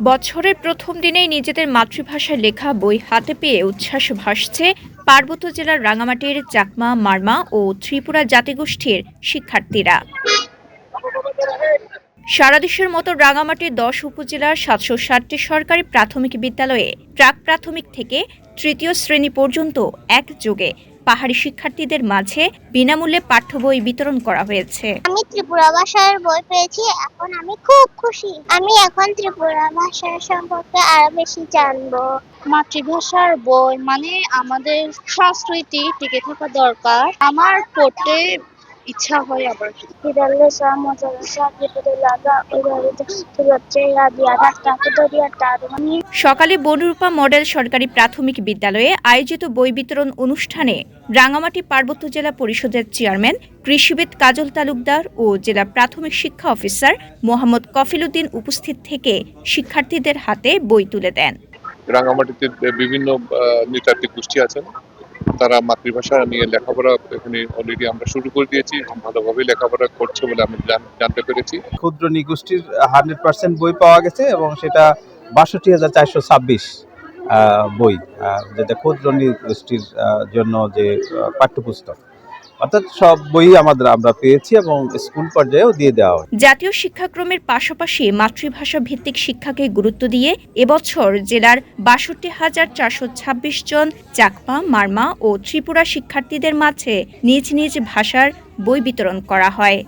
বছরের প্রথম দিনেই নিজেদের মাতৃভাষায় লেখা বই হাতে পেয়ে উচ্ছ্বাস ভাসছে পার্বত্য জেলার রাঙামাটির চাকমা, মারমা ও ত্রিপুরা জাতিগোষ্ঠীর শিক্ষার্থীরা। সারা দেশের মতো রাঙামাটির ১০ উপজেলার ৭৬০টি সরকারি প্রাথমিক বিদ্যালয়ে প্রাক প্রাথমিক থেকে তৃতীয় শ্রেণী পর্যন্ত একযোগে পাহাড়ি শিক্ষার্থীদের মাঝে বিনামূল্যে পাঠ্য বই বিতরণ করা হয়েছে। আমি ত্রিপুরা ভাষার বই পেয়েছি, এখন আমি খুব খুশি। আমি এখন ত্রিপুরা ভাষা সম্পর্কে আরো বেশি জানবো। মাতৃভাষার বই মানে আমাদের সংস্কৃতি টিকে থাকা দরকার। আমার পড়তে ইচ্ছা হয় আবার। সকালে বনরূপা মডেল সরকারি প্রাথমিক বিদ্যালয়ে আয়োজিত বই বিতরণ অনুষ্ঠানে রাঙামাটি পার্বত্য জেলা পরিষদের চেয়ারম্যান কৃষিবিদ কাজল তালুকদার ও জেলা প্রাথমিক শিক্ষা অফিসার মোহাম্মদ কফিল উদ্দিন উপস্থিত থেকে শিক্ষার্থীদের হাতে বই তুলে দেন। রাঙামাটিতে বিভিন্ন নৃতাত্ত্বিক গোষ্ঠী আছেন, তারা মাতৃভাষা নিয়ে লেখাপড়া এখানে অলরেডি আমরা শুরু করে দিয়েছি এবং ভালোভাবে লেখাপড়া করছে বলে আমি জানতে পেরেছি। ক্ষুদ্র নৃগোষ্ঠীর 100% বই পাওয়া গেছে এবং সেটা ৬২,৪২৬ বই, যেটা ক্ষুদ্র নৃগোষ্ঠীর জন্য যে পাঠ্যপুস্তক, অর্থাৎ সব বই আমরা পেয়েছি এবং স্কুল পর্যায়েও দিয়ে দেওয়া হয়। জাতীয় শিক্ষাক্রমের পাশাপাশি মাতৃভাষা ভিত্তিক শিক্ষাকে গুরুত্ব দিয়ে এবছর জেলার ৬২,৪২৬ জন চাকমা, মারমা ও ত্রিপুরা শিক্ষার্থীদের মাঝে নিজ নিজ ভাষার বই বিতরণ করা হয়।